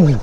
Oh!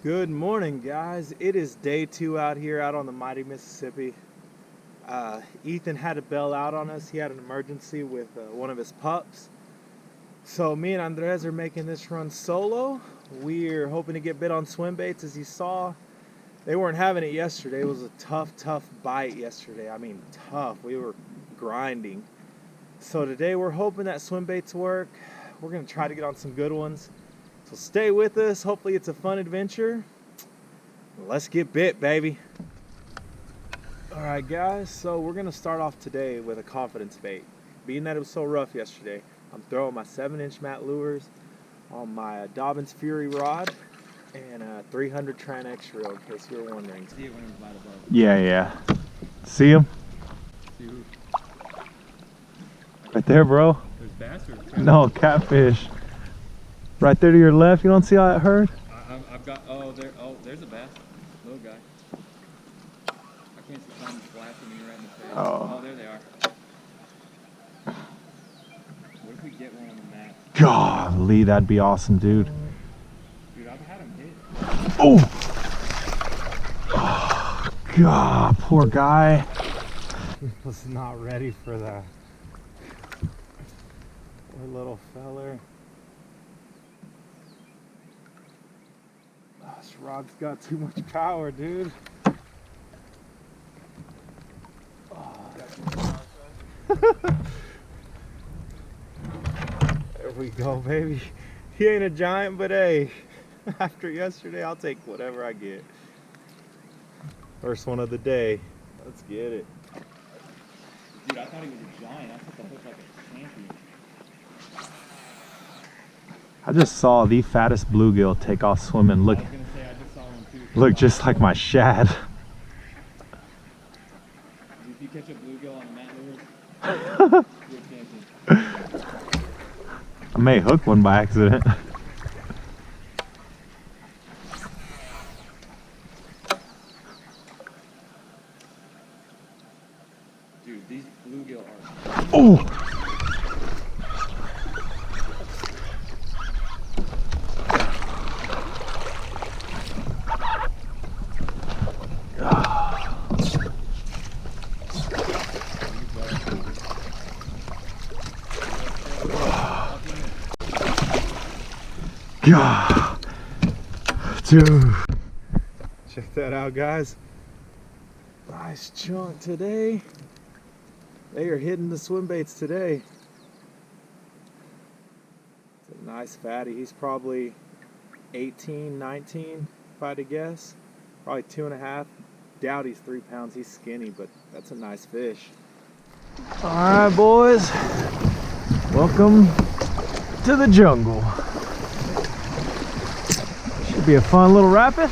Good morning, guys. It is day 2 out here out on the mighty Mississippi. Ethan had to bail out on us. He had an emergency with one of his pups. So me and Andres are making this run solo. We're hoping to get bit on swim baits. As you saw, they weren't having it yesterday. It was a tough bite yesterday. I mean, tough. We were grinding. So today we're hoping that swim baits work. We're going to try to get on some good ones. So stay with us. Hopefully it's a fun adventure. Let's get bit, baby. Alright guys, so we're going to start off today with a confidence bait. Being that it was so rough yesterday, I'm throwing my 7-inch mat lures on my Dobbins Fury rod and a 300 Tran X reel, in case you were wondering. See it when it was light above. Yeah. See him? See who? Right there, bro. There's bass or catfish? No, catfish. Right there to your left. You don't see how it hurt? I've got, there's a bass. Little guy. I can't see something flashing me right in the face. Oh. Oh, there they are. What if we get one on the mat? Golly, that'd be awesome, dude. Dude, I've had him hit. Oh! Oh, God, poor guy. He was not ready for that. Poor little feller. This rod's got too much power, dude. There we go, baby. He ain't a giant, but hey, after yesterday, I'll take whatever I get. First one of the day. Let's get it. Dude, I thought he was a giant. I thought the hook like a champion. I just saw the fattest bluegill take off swimming. Look, I was gonna say, I just saw one too. look just like my shad. If you catch a bluegill on the mat lures, you're a champion. I may hook one by accident. Dude, these bluegill are... Oh! God, dude, check that out, guys. Nice chunk today. They are hitting the swim baits today. It's a nice fatty. He's probably 18, 19, if I had to guess. Probably 2.5. Doubt he's 3 pounds. He's skinny, but that's a nice fish. All right, boys. Welcome to the jungle. Should be a fun little rapid.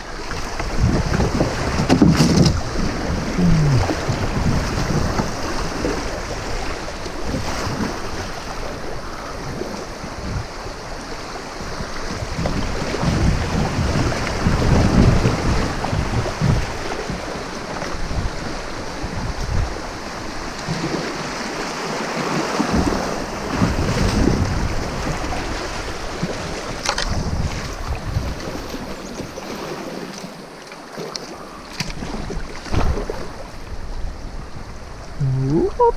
Whoop.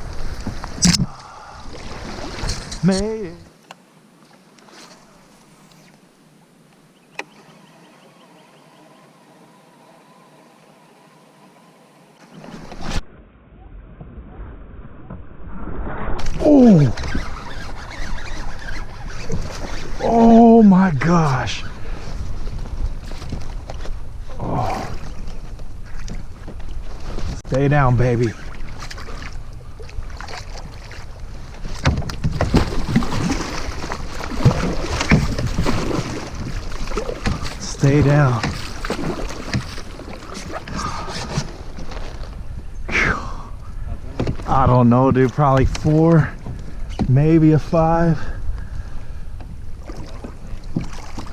Made it. Oh! Oh my gosh! Oh. Stay down, baby. stay down. I don't know, dude. Probably 4, maybe a 5.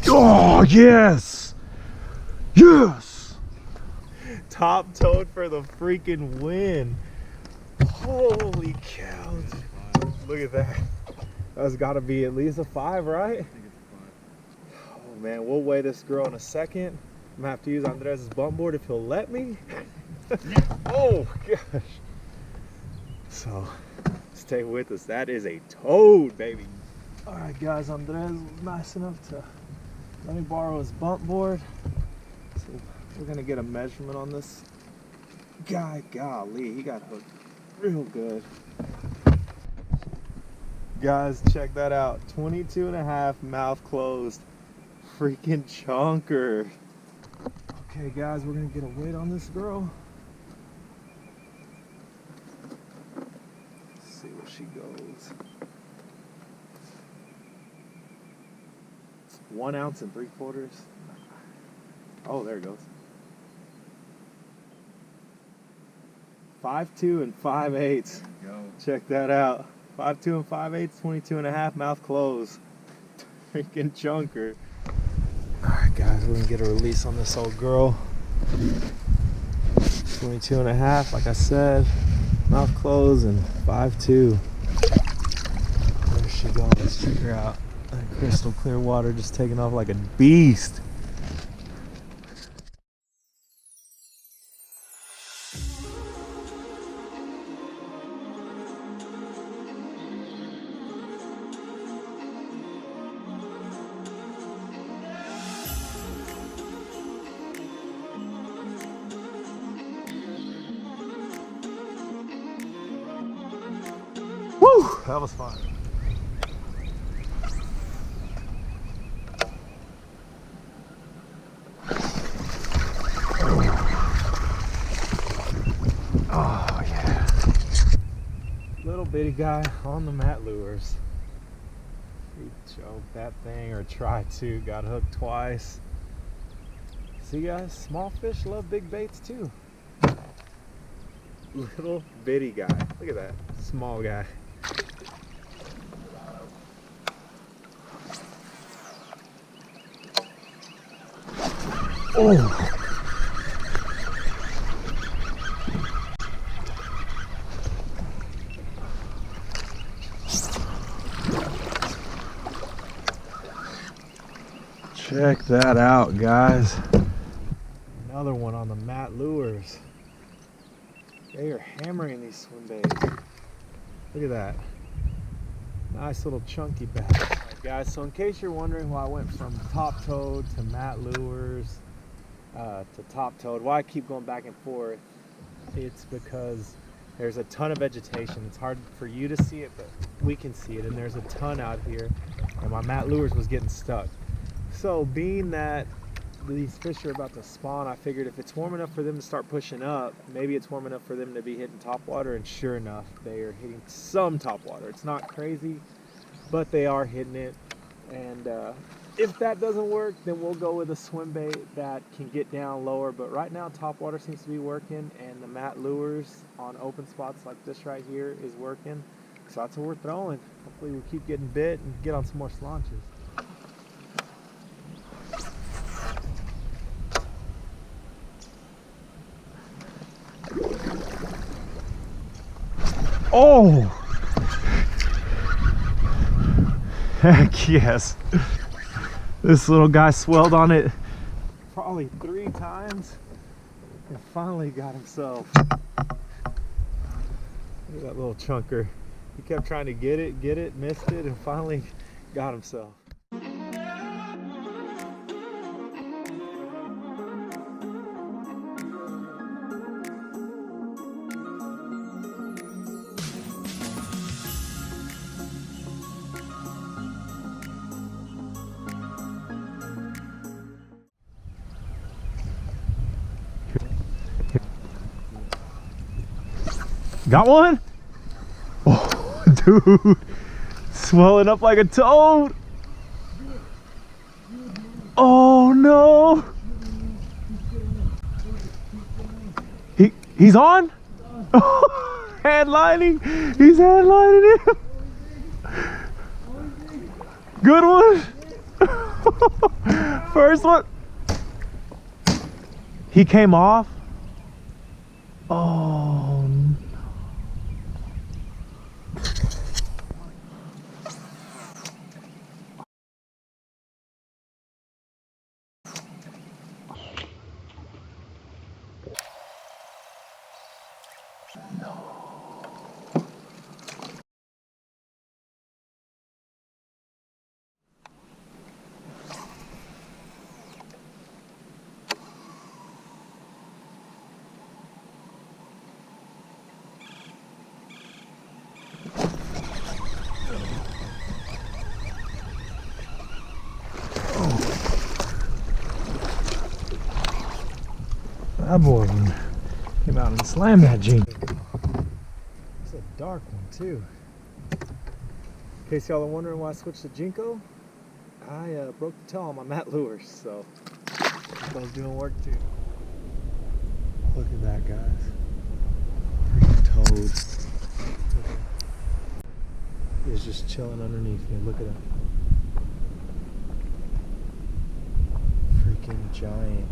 Oh, yes! Yes! Top toed for the freaking win. Holy cow. Look at that. That's got to be at least a 5, right? I think it's a 5. Oh, man. We'll weigh this girl in a second. I'm going to have to use Andres' bump board if he'll let me. Oh, gosh. So, stay with us. That is a toad, baby. All right, guys. Andres was nice enough to let me borrow his bump board. So we're gonna get a measurement on this guy. Golly, he got hooked real good. Guys, check that out. 22.5, mouth closed. Freaking chunker. Okay, guys, we're gonna get a weight on this girl. Let's see where she goes. 1 ounce and 3/4. Oh, there it goes. 5'2" and 5/8. There you go. Check that out. 5'2" and 5/8, 22.5, mouth closed. Freaking chunker. Alright, guys, we're gonna get a release on this old girl. 22.5, like I said, mouth closed, and 5'2". There she goes. Let's check her out. That crystal clear water just taking off like a beast. Woo! That was fun. Oh yeah. Little bitty guy on the mat lures. He choked that thing or tried to, got hooked twice. See guys, small fish love big baits too. Little bitty guy. Look at that. Small guy. Oh! Check that out, guys. Another one on the mat lures. They are hammering these swim baits. Look at that. Nice little chunky bass. Alright guys, so in case you're wondering why I went from top toad to mat lures to top toad, why I keep going back and forth, it's because there's a ton of vegetation. It's hard for you to see it, but we can see it, and there's a ton out here, and my mat lures was getting stuck. So being that these fish are about to spawn, I figured if it's warm enough for them to start pushing up, maybe it's warm enough for them to be hitting top water, and sure enough, they are hitting some top water. It's not crazy, but they are hitting it, and if that doesn't work, then we'll go with a swim bait that can get down lower, but right now top water seems to be working, and the mat lures on open spots like this right here is working, so that's what we're throwing. Hopefully we'll keep getting bit and get on some more slaunches. Oh! Heck yes. This little guy swelled on it probably 3 times and finally got himself. Look at that little chunker. He kept trying to get it, missed it, and finally got himself. Got one? Oh, dude. Swelling up like a toad. Oh, no. He's on? Headlining. He's headlining him. Good one. First one. He came off. Oh no. That boy came out and slammed that Jinko. It's a dark one too. In case y'all are wondering why I switched to Jinko, I broke the tail on my Matt lures, so I was doing work too. Look at that, guys. Freaking toad. He's just chilling underneath me. Look at him. Freaking giant.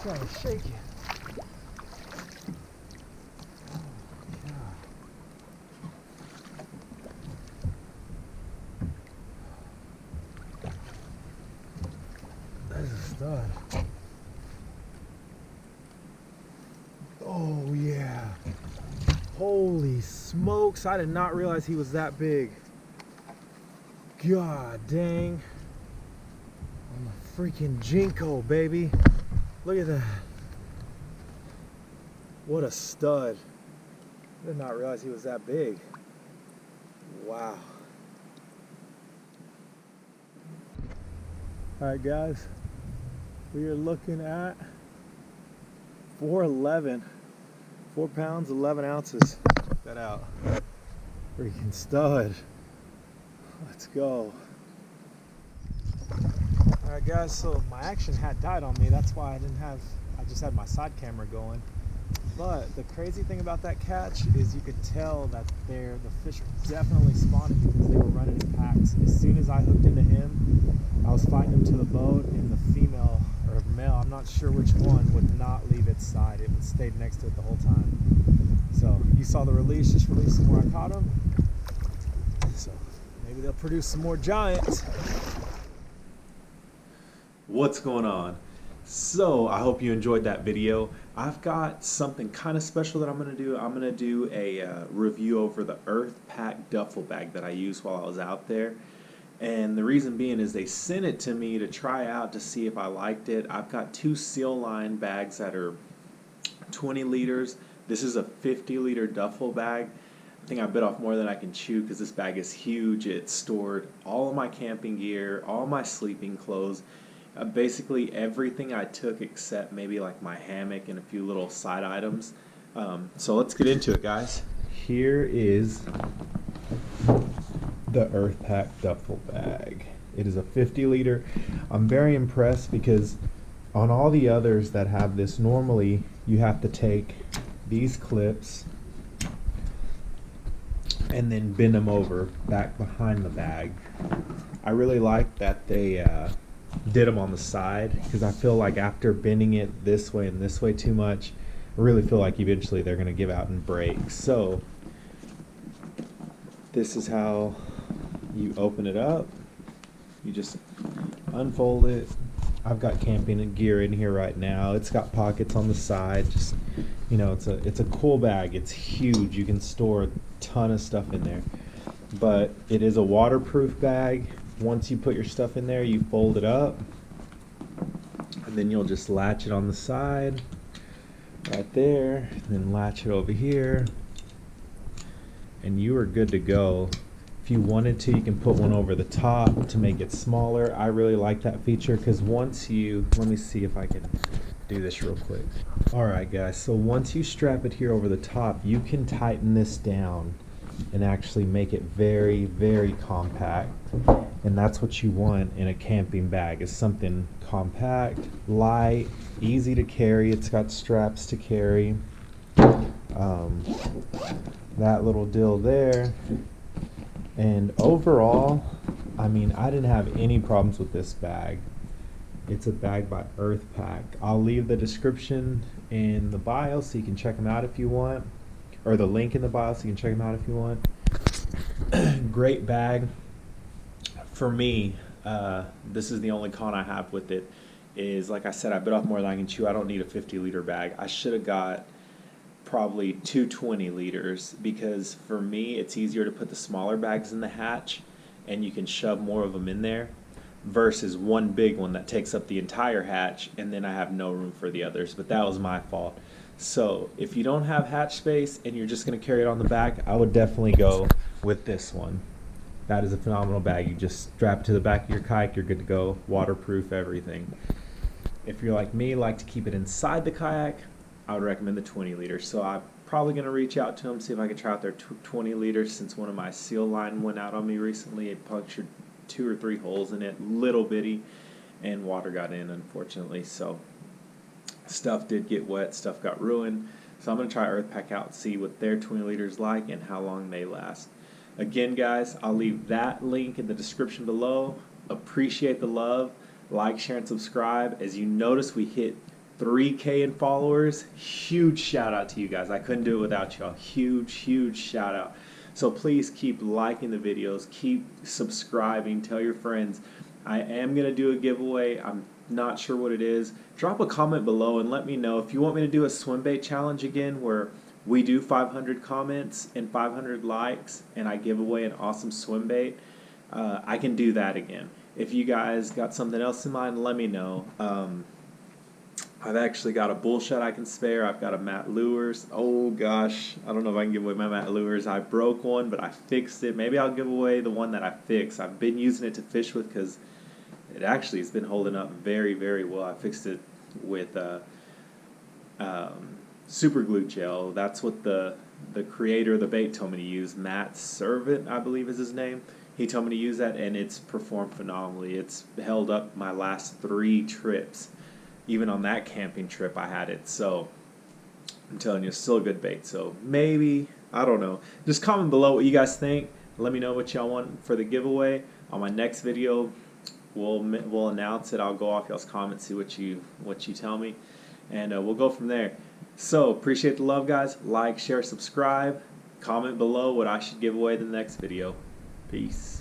Trying to shake it. Oh God. That's a stud. Oh yeah. Holy smokes, I did not realize he was that big. God dang. I'm a freaking Jinko, baby. Look at that. What a stud. I did not realize he was that big. Wow. Alright guys, we are looking at 411. 4 pounds, 11 ounces. Check that out. Freaking stud. Let's go. Alright guys, so my action hat died on me. That's why I just had my side camera going. But the crazy thing about that catch is you could tell that the fish were definitely spawning because they were running in packs. As soon as I hooked into him, I was fighting him to the boat, and the female or male, I'm not sure which one, would not leave its side. It stayed next to it the whole time. So you saw the release, just released some more. I caught him. So maybe they'll produce some more giants. What's going on? So I hope you enjoyed that video. I've got something kind of special that I'm going to do. I'm going to do a review over the Earth Pak Duffle bag that I used while I was out there. And the reason being is they sent it to me to try out to see if I liked it. I've got 2 seal line bags that are 20 liters. This is a 50-liter duffel bag. I think I bit off more than I can chew because this bag is huge. It stored all of my camping gear, all my sleeping clothes, basically everything I took except maybe like my hammock and a few little side items. So let's get into it, guys. Here is the Earth Pak Duffle bag. It is a 50-liter. I'm very impressed because on all the others that have this, normally you have to take these clips and then bend them over back behind the bag. I really like that they did them on the side, because I feel like after bending it this way and this way too much, I really feel like eventually they're going to give out and break. So this is how you open it up. You just unfold it. I've got camping gear in here right now. It's got pockets on the side. Just, you know, it's a cool bag. It's huge. You can store a ton of stuff in there. But it is a waterproof bag. Once you put your stuff in there, you fold it up, and then you'll just latch it on the side right there, and then latch it over here, and you are good to go. If you wanted to, you can put one over the top to make it smaller. I really like that feature because once you, let me see if I can do this real quick. Alright guys, so once you strap it here over the top, you can tighten this down and actually make it very, very compact. And that's what you want in a camping bag, is something compact, light, easy to carry. It's got straps to carry. That little deal there. And overall, I mean, I didn't have any problems with this bag. It's a bag by Earth Pak. I'll leave the description in the bio so you can check them out if you want, or the link in the bio so you can check them out if you want. Great bag. For me, this is the only con I have with it, is like I said, I bit off more than I can chew. I don't need a 50-liter bag. I should have got probably 220 liters, because for me it's easier to put the smaller bags in the hatch and you can shove more of them in there versus one big one that takes up the entire hatch and then I have no room for the others. But that was my fault. So if you don't have hatch space and you're just going to carry it on the back, I would definitely go with this one. That is a phenomenal bag. You just strap it to the back of your kayak, you're good to go. Waterproof, everything. If you're like me, like to keep it inside the kayak, I would recommend the 20 liters. So I'm probably going to reach out to them, see if I can try out their 20 liters, since one of my seal line went out on me recently. It punctured 2 or 3 holes in it, little bitty, and water got in, unfortunately. So stuff did get wet, stuff got ruined. So I'm going to try Earth Pak out, see what their 20 liters like and how long they last. Again, guys, I'll leave that link in the description below. Appreciate the love. Like, share, and subscribe. As you notice, we hit 3K in followers. Huge shout out to you guys. I couldn't do it without y'all. Huge, huge shout out. So please keep liking the videos, keep subscribing, tell your friends. I am going to do a giveaway. I'm not sure what it is. Drop a comment below and let me know if you want me to do a swim bait challenge again, where we do 500 comments and 500 likes and I give away an awesome swim bait. I can do that again. If you guys got something else in mind, let me know. I've actually got a bullshot I can spare. I've got a Matt Lures. Oh gosh, I don't know if I can give away my Matt Lures. I broke one, but I fixed it. Maybe I'll give away the one that I fixed. I've been using it to fish with because it actually has been holding up very, very well. I fixed it with super glue gel. That's what the creator of the bait told me to use. Matt Servant, I believe is his name. He told me to use that, and it's performed phenomenally. It's held up my last 3 trips. Even on that camping trip, I had it. So I'm telling you, it's still a good bait. So maybe, I don't know. Just comment below what you guys think. Let me know what y'all want for the giveaway. On my next video, we'll announce it. I'll go off y'all's comments, see what you tell me, and we'll go from there. So appreciate the love, guys. Like, share, subscribe. Comment below what I should give away in the next video. Peace.